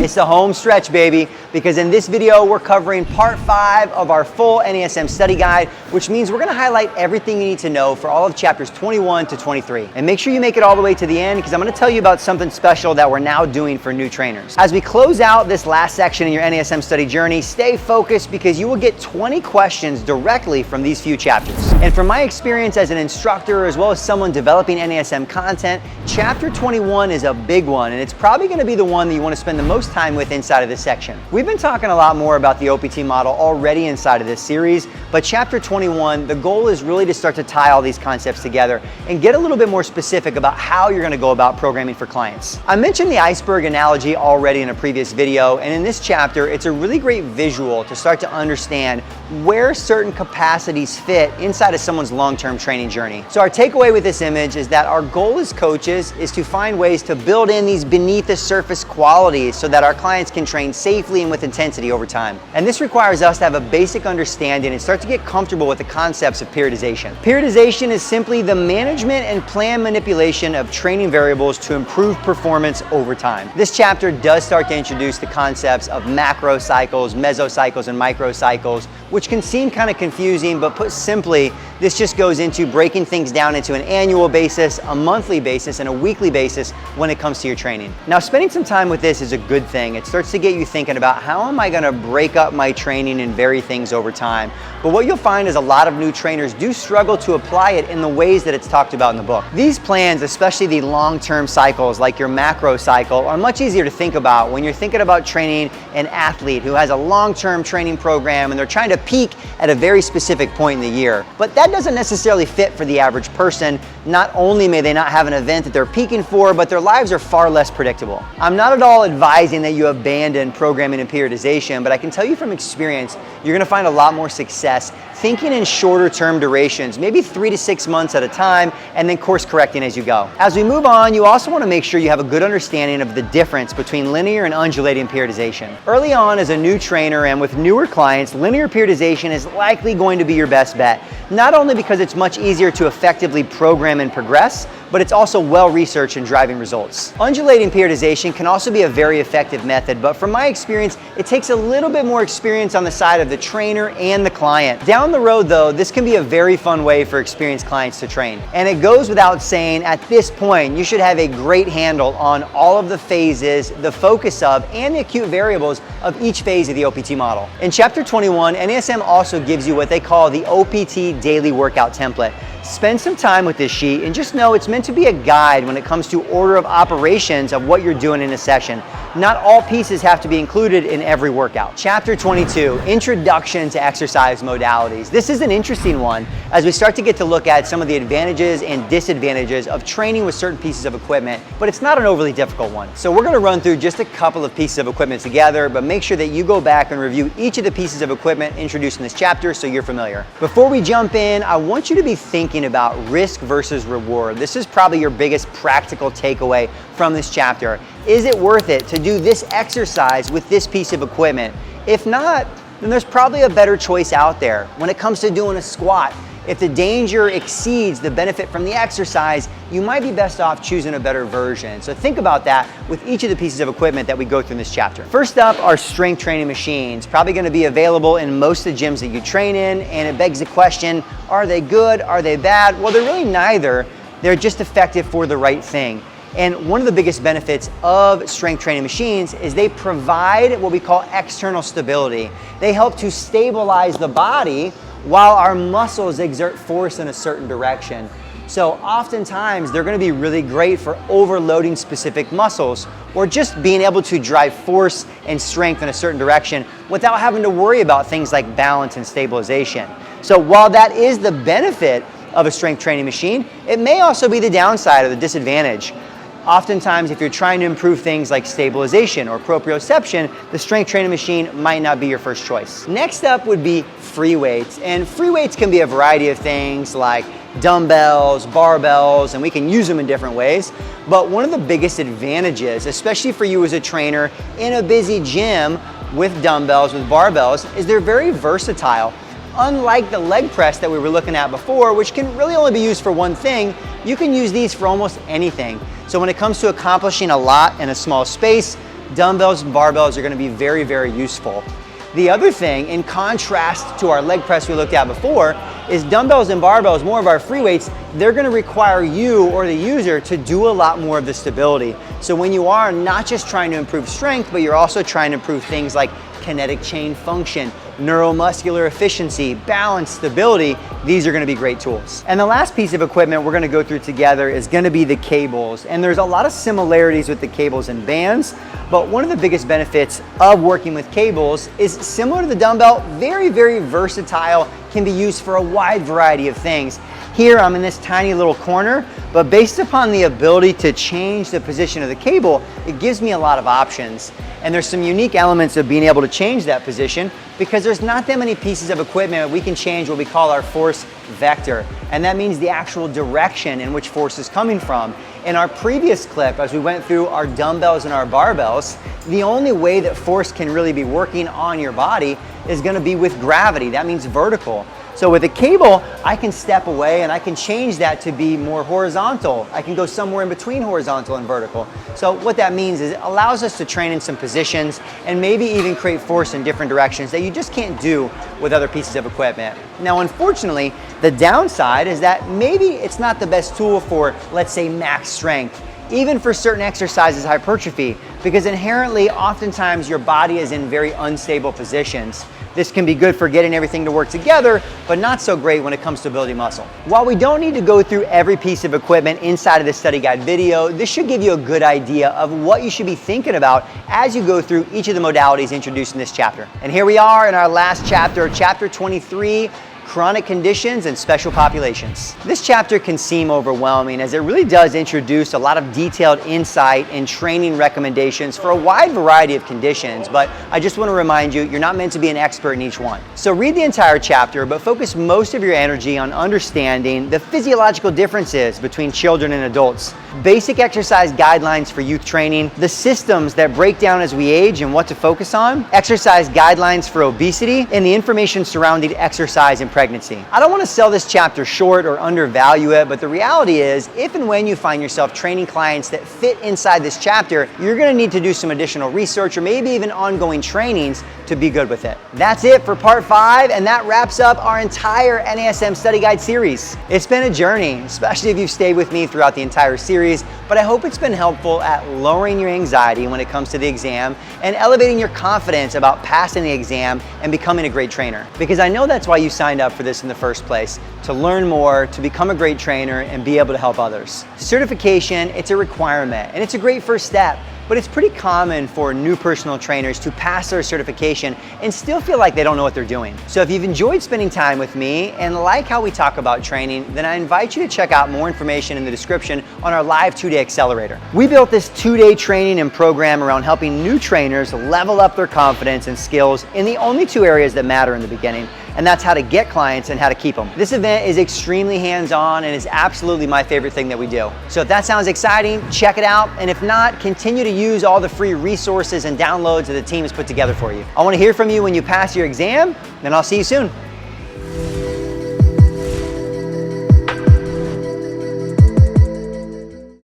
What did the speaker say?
It's the home stretch, baby, because in this video, we're covering part 5 of our full NASM study guide, which means we're gonna highlight everything you need to know for all of chapters 21 to 23. And make sure you make it all the way to the end, because I'm gonna tell you about something special that we're now doing for new trainers. As we close out this last section in your NASM study journey, stay focused because you will get 20 questions directly from these few chapters. And from my experience as an instructor, as well as someone developing NASM content, chapter 21 is a big one, and it's probably gonna be the one that you wanna spend the most time with inside of this section. We've been talking a lot more about the OPT model already inside of this series, but chapter 21, the goal is really to start to tie all these concepts together and get a little bit more specific about how you're gonna go about programming for clients. I mentioned the iceberg analogy already in a previous video, and in this chapter, it's a really great visual to start to understand where certain capacities fit inside of someone's long-term training journey. So our takeaway with this image is that our goal as coaches is to find ways to build in these beneath the surface qualities so that our clients can train safely and with intensity over time. And this requires us to have a basic understanding and start to get comfortable with the concepts of periodization. Periodization is simply the management and plan manipulation of training variables to improve performance over time. This chapter does start to introduce the concepts of macro cycles, mesocycles, and microcycles, which can seem kind of confusing, but put simply, this just goes into breaking things down into an annual basis, a monthly basis, and a weekly basis when it comes to your training. Now, spending some time with this is a good thing. It starts to get you thinking about how am I gonna break up my training and vary things over time. But what you'll find is a lot of new trainers do struggle to apply it in the ways that it's talked about in the book. These plans, especially the long-term cycles like your macro cycle, are much easier to think about when you're thinking about training an athlete who has a long-term training program and they're trying to peak at a very specific point in the year. But that doesn't necessarily fit for the average person. Not only may they not have an event that they're peaking for, but their lives are far less predictable. I'm not at all advising that you abandon programming and periodization, but I can tell you from experience, you're gonna find a lot more success thinking in shorter term durations, maybe 3 to 6 months at a time, and then course correcting as you go. As we move on, you also wanna make sure you have a good understanding of the difference between linear and undulating periodization. Early on as a new trainer and with newer clients, linear periodization is likely going to be your best bet. Not only because it's much easier to effectively program and progress, but it's also well-researched and driving results. Undulating periodization can also be a very effective method, but from my experience, it takes a little bit more experience on the side of the trainer and the client. Down the road though, this can be a very fun way for experienced clients to train. And it goes without saying, at this point, you should have a great handle on all of the phases, the focus of, and the acute variables of each phase of the OPT model. In chapter 21, NASM also gives you what they call the OPT daily workout template. Spend some time with this sheet and just know it's meant to be a guide when it comes to order of operations of what you're doing in a session. Not all pieces have to be included in every workout. Chapter 22, Introduction to Exercise Modalities. This is an interesting one as we start to get to look at some of the advantages and disadvantages of training with certain pieces of equipment, but it's not an overly difficult one. So we're gonna run through just a couple of pieces of equipment together, but make sure that you go back and review each of the pieces of equipment introduced in this chapter so you're familiar. Before we jump in, I want you to be thinking about risk versus reward. This is probably your biggest practical takeaway from this chapter. Is it worth it to do this exercise with this piece of equipment? If not, then there's probably a better choice out there. When it comes to doing a squat, if the danger exceeds the benefit from the exercise, you might be best off choosing a better version. So think about that with each of the pieces of equipment that we go through in this chapter. First up are strength training machines, probably gonna be available in most of the gyms that you train in, and it begs the question, are they good, are they bad? Well, they're really neither. They're just effective for the right thing. And one of the biggest benefits of strength training machines is they provide what we call external stability. They help to stabilize the body while our muscles exert force in a certain direction. So oftentimes they're gonna be really great for overloading specific muscles or just being able to drive force and strength in a certain direction without having to worry about things like balance and stabilization. So while that is the benefit of a strength training machine, it may also be the downside or the disadvantage. Oftentimes, if you're trying to improve things like stabilization or proprioception, the strength training machine might not be your first choice. Next up would be free weights. And free weights can be a variety of things like dumbbells, barbells, and we can use them in different ways. But one of the biggest advantages, especially for you as a trainer in a busy gym with dumbbells, with barbells, is they're very versatile. Unlike the leg press that we were looking at before, which can really only be used for one thing, you can use these for almost anything. So when it comes to accomplishing a lot in a small space, dumbbells and barbells are gonna be very, very useful. The other thing, in contrast to our leg press we looked at before, is dumbbells and barbells, more of our free weights, they're gonna require you or the user to do a lot more of the stability. So when you are not just trying to improve strength, but you're also trying to improve things like kinetic chain function, neuromuscular efficiency, balance, stability, these are gonna be great tools. And the last piece of equipment we're gonna go through together is gonna be the cables. And there's a lot of similarities with the cables and bands, but one of the biggest benefits of working with cables is similar to the dumbbell, very, very versatile, can be used for a wide variety of things. Here I'm in this tiny little corner, but based upon the ability to change the position of the cable, it gives me a lot of options. And there's some unique elements of being able to change that position because there's not that many pieces of equipment that we can change what we call our force vector. And that means the actual direction in which force is coming from. In our previous clip, as we went through our dumbbells and our barbells, the only way that force can really be working on your body is gonna be with gravity. That means vertical. So with a cable, I can step away and I can change that to be more horizontal. I can go somewhere in between horizontal and vertical. So what that means is it allows us to train in some positions and maybe even create force in different directions that you just can't do with other pieces of equipment. Now, unfortunately, the downside is that maybe it's not the best tool for, let's say, max strength, even for certain exercises, hypertrophy, because inherently, oftentimes your body is in very unstable positions. This can be good for getting everything to work together, but not so great when it comes to building muscle. While we don't need to go through every piece of equipment inside of this study guide video, this should give you a good idea of what you should be thinking about as you go through each of the modalities introduced in this chapter. And here we are in our last chapter, chapter 23, chronic conditions and special populations. This chapter can seem overwhelming as it really does introduce a lot of detailed insight and training recommendations for a wide variety of conditions, but I just want to remind you, you're not meant to be an expert in each one. So read the entire chapter, but focus most of your energy on understanding the physiological differences between children and adults, basic exercise guidelines for youth training, the systems that break down as we age and what to focus on, exercise guidelines for obesity, and the information surrounding exercise and pregnancy. I don't want to sell this chapter short or undervalue it, but the reality is, if and when you find yourself training clients that fit inside this chapter, you're going to need to do some additional research or maybe even ongoing trainings to be good with it. That's it for part 5, and that wraps up our entire NASM study guide series. It's been a journey, especially if you've stayed with me throughout the entire series, but I hope it's been helpful at lowering your anxiety when it comes to the exam and elevating your confidence about passing the exam and becoming a great trainer. Because I know that's why you signed up for this in the first place, to learn more, to become a great trainer and be able to help others. Certification, it's a requirement and it's a great first step, but it's pretty common for new personal trainers to pass their certification and still feel like they don't know what they're doing. So if you've enjoyed spending time with me and like how we talk about training, then I invite you to check out more information in the description on our live 2-day accelerator. We built this 2-day training and program around helping new trainers level up their confidence and skills in the only 2 areas that matter in the beginning, and that's how to get clients and how to keep them. This event is extremely hands-on and is absolutely my favorite thing that we do. So if that sounds exciting, check it out. And if not, continue to use all the free resources and downloads that the team has put together for you. I want to hear from you when you pass your exam, and I'll see you soon.